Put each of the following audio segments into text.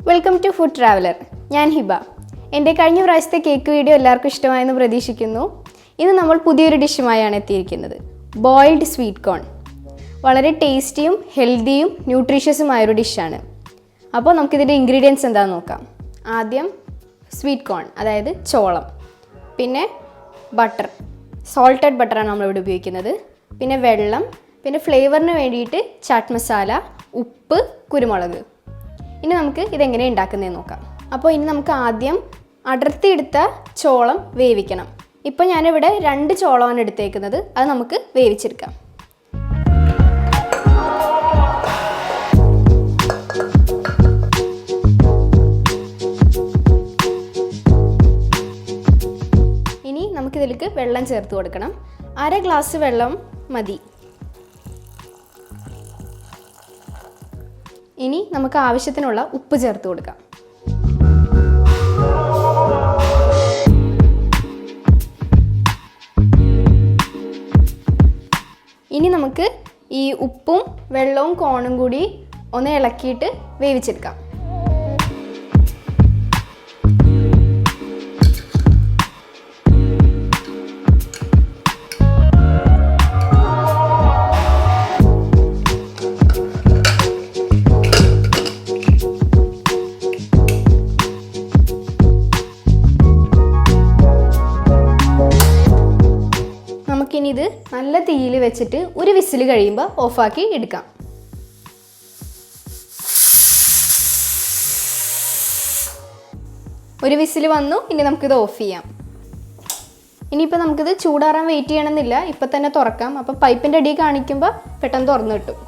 Welcome to food traveller. ഞാൻ ഹിബ. എൻ്റെ കഴിഞ്ഞ പ്രാവശ്യത്തെ കേക്ക് വീഡിയോ എല്ലാവർക്കും ഇഷ്ടമായെന്ന് പ്രതീക്ഷിക്കുന്നു. ഇന്ന് നമ്മൾ പുതിയൊരു ഡിഷുമായാണ് എത്തിയിരിക്കുന്നത്. Boiled sweet corn. വളരെ ടേസ്റ്റിയും ഹെൽത്തിയും ന്യൂട്രീഷ്യസുമായൊരു ഡിഷാണ്. അപ്പോൾ നമുക്കിതിൻ്റെ ഇൻഗ്രീഡിയൻസ് എന്താണെന്ന് നോക്കാം. ആദ്യം സ്വീറ്റ് കോൺ, അതായത് ചോളം. പിന്നെ ബട്ടർ, സോൾട്ടഡ് ബട്ടറാണ് നമ്മളിവിടെ ഉപയോഗിക്കുന്നത്. പിന്നെ വെള്ളം, പിന്നെ ഫ്ലേവറിന് വേണ്ടിയിട്ട് ചാറ്റ് മസാല, ഉപ്പ്, കുരുമുളക്. ഇനി നമുക്ക് ഇതെങ്ങനെ ഉണ്ടാക്കുന്നതെന്ന് നോക്കാം. അപ്പോൾ ഇനി നമുക്ക് ആദ്യം അടർത്തിയെടുത്ത ചോളം വേവിക്കണം. ഇപ്പോൾ ഞാനിവിടെ 2 ചോളമാണ് എടുത്തേക്കുന്നത്. അത് നമുക്ക് വേവിച്ചെടുക്കാം. ഇനി നമുക്കിതിലേക്ക് വെള്ളം ചേർത്ത് കൊടുക്കണം. 1/2 ഗ്ലാസ് വെള്ളം മതി. ഇനി നമുക്ക് ആവശ്യത്തിനുള്ള ഉപ്പ് ചേർത്ത് കൊടുക്കാം. ഇനി നമുക്ക് ഈ ഉപ്പും വെള്ളവും കോണും കൂടി ഒന്ന് ഇളക്കിയിട്ട് വേവിച്ചെടുക്കാം. നമുക്കിനി ഇത് നല്ല തീയിൽ വെച്ചിട്ട് ഒരു വിസിൽ കഴിയുമ്പോൾ ഓഫാക്കി എടുക്കാം. ഒരു വിസിൽ വന്നു. ഇനി നമുക്കിത് ഓഫ് ചെയ്യാം. ഇനിയിപ്പോൾ നമുക്കിത് ചൂടാറാൻ വെയിറ്റ് ചെയ്യണമെന്നില്ല, ഇപ്പം തന്നെ തുറക്കാം. അപ്പം പൈപ്പിൻ്റെ അടി കാണിക്കുമ്പോൾ പെട്ടെന്ന് തുറന്നു കിട്ടും.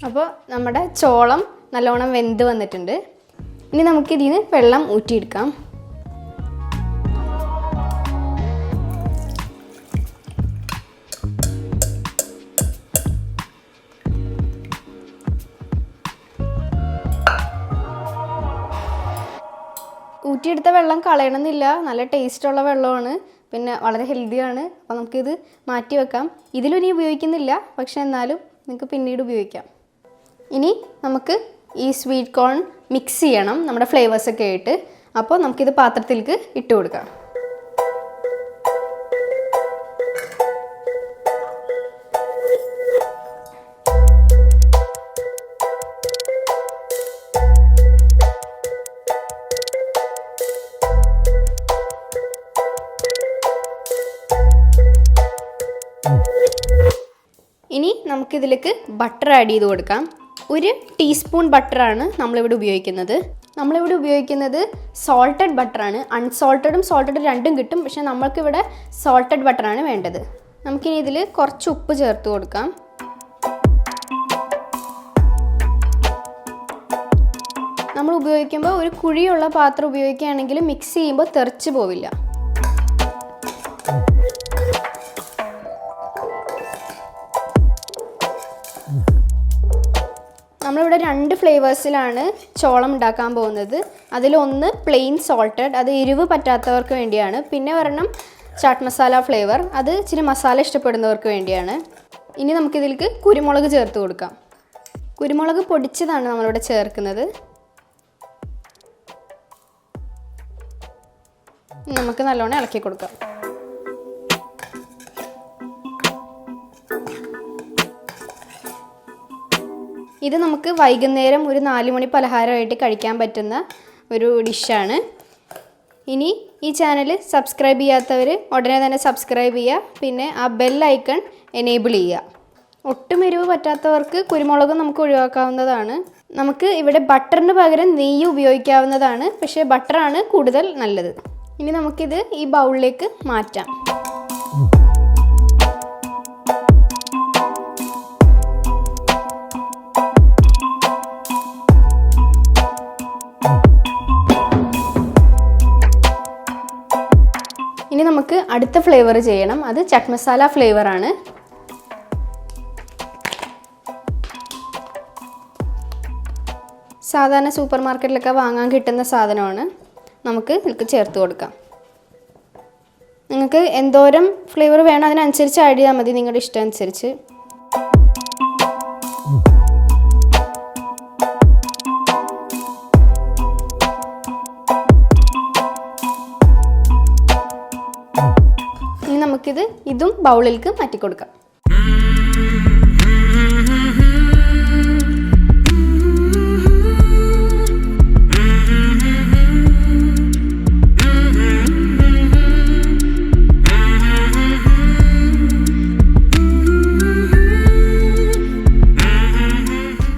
അപ്പോൾ നമ്മുടെ ചോളം നല്ലോണം വെന്ത് വന്നിട്ടുണ്ട്. ഇനി നമുക്കിതിൽ നിന്ന് വെള്ളം ഊറ്റിയെടുക്കാം. ഊറ്റിയെടുത്ത വെള്ളം കളയണമെന്നില്ല, നല്ല ടേസ്റ്റുള്ള വെള്ളമാണ്, പിന്നെ വളരെ ഹെൽത്തിയാണ്. അപ്പോൾ നമുക്കിത് മാറ്റി വെക്കാം. ഇതിലിനി ഉപയോഗിക്കുന്നില്ല, പക്ഷെ എന്നാലും നിങ്ങൾക്ക് പിന്നീട് ഉപയോഗിക്കാം. ഇനി നമുക്ക് ഈ സ്വീറ്റ് കോൺ മിക്സ് ചെയ്യണം നമ്മുടെ ഫ്ലേവേഴ്സൊക്കെ ആയിട്ട്. അപ്പോൾ നമുക്കിത് പാത്രത്തിലേക്ക് ഇട്ട് കൊടുക്കാം. ഇനി നമുക്കിതിലേക്ക് ബട്ടർ ആഡ് ചെയ്ത് കൊടുക്കാം. 1 ടീസ്പൂൺ ബട്ടറാണ് നമ്മളിവിടെ ഉപയോഗിക്കുന്നത്. നമ്മളിവിടെ ഉപയോഗിക്കുന്നത് സോൾട്ടഡ് ബട്ടറാണ്. അൺസോൾട്ടഡും സോൾട്ടഡും രണ്ടും കിട്ടും, പക്ഷേ നമ്മൾക്കിവിടെ സോൾട്ടഡ് ബട്ടറാണ് വേണ്ടത്. നമുക്കിനി ഇതിൽ കുറച്ച് ഉപ്പ് ചേർത്ത് കൊടുക്കാം. നമ്മൾ ഉപയോഗിക്കുമ്പോൾ ഒരു കുഴിയുള്ള പാത്രം ഉപയോഗിക്കുകയാണെങ്കിൽ മിക്സ് ചെയ്യുമ്പോൾ തെറിച്ച് പോവില്ല. നമ്മളിവിടെ 2 ഫ്ലേവേഴ്സിലാണ് ചോളം ഉണ്ടാക്കാൻ പോകുന്നത്. അതിലൊന്ന് പ്ലെയിൻ സോൾട്ടഡ്, അത് എരിവ് പറ്റാത്തവർക്ക് വേണ്ടിയാണ്. പിന്നെ ഒരെണ്ണം ചാറ്റ് മസാല ഫ്ലേവർ, അത് ഇച്ചിരി മസാല ഇഷ്ടപ്പെടുന്നവർക്ക് വേണ്ടിയാണ്. ഇനി നമുക്കിതിലേക്ക് കുരുമുളക് ചേർത്ത് കൊടുക്കാം. കുരുമുളക് പൊടിച്ചതാണ് നമ്മളിവിടെ ചേർക്കുന്നത്. നമുക്ക് നല്ലോണം ഇളക്കി കൊടുക്കാം. ഇത് നമുക്ക് വൈകുന്നേരം ഒരു 4 മണി പലഹാരമായിട്ട് കഴിക്കാൻ പറ്റുന്ന ഒരു ഡിഷാണ്. ഇനി ഈ ചാനൽ സബ്സ്ക്രൈബ് ചെയ്യാത്തവർ ഉടനെ തന്നെ സബ്സ്ക്രൈബ് ചെയ്യുക. പിന്നെ ആ ബെൽ ഐക്കൺ എനേബിൾ ചെയ്യുക. ഒട്ടും എരിവ് പറ്റാത്തവർക്ക് കുരുമുളകും നമുക്ക് ഒഴിവാക്കാവുന്നതാണ്. നമുക്ക് ഇവിടെ ബട്ടറിന് പകരം നെയ്യ് ഉപയോഗിക്കാവുന്നതാണ്, പക്ഷേ ബട്ടറാണ് കൂടുതൽ നല്ലത്. ഇനി നമുക്കിത് ഈ ബൗളിലേക്ക് മാറ്റാം. അടുത്ത ഫ്ലേവർ ചെയ്യണം. അത് ചട്ട് മസാല ഫ്ലേവറാണ്. സാധാരണ സൂപ്പർ മാർക്കറ്റിലൊക്കെ വാങ്ങാൻ കിട്ടുന്ന സാധനമാണ്. നമുക്ക് ഇതിലേക്ക് ചേർത്ത് കൊടുക്കാം. നിങ്ങൾക്ക് എന്തോരം ഫ്ലേവർ വേണം അതിനനുസരിച്ച് ആഡ് ചെയ്താൽ മതി, നിങ്ങളുടെ ഇഷ്ടം അനുസരിച്ച്. ഇനി ഇതും ബൗളിലേക്ക് മാറ്റി കൊടുക്കാം.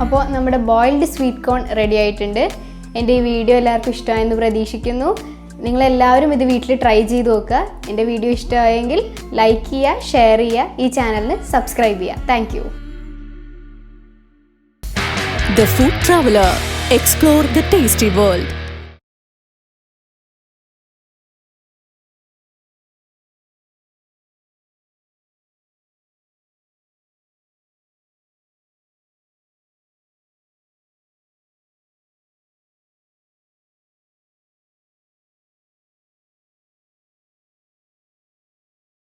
അപ്പോൾ നമ്മുടെ ബോയിൽഡ് സ്വീറ്റ് കോൺ റെഡി ആയിട്ടുണ്ട്. എൻ്റെ ഈ വീഡിയോ എല്ലാവർക്കും ഇഷ്ടമായെന്ന് പ്രതീക്ഷിക്കുന്നു. നിങ്ങളെല്ലാവരും ഇത് വീട്ടിൽ ട്രൈ ചെയ്ത് നോക്കുക. എൻ്റെ വീഡിയോ ഇഷ്ടമായെങ്കിൽ ലൈക്ക് ചെയ്യുക, ഷെയർ ചെയ്യുക, ഈ ചാനലിന് സബ്സ്ക്രൈബ് ചെയ്യുക. Thank you. The Food Traveller. Explore the tasty world.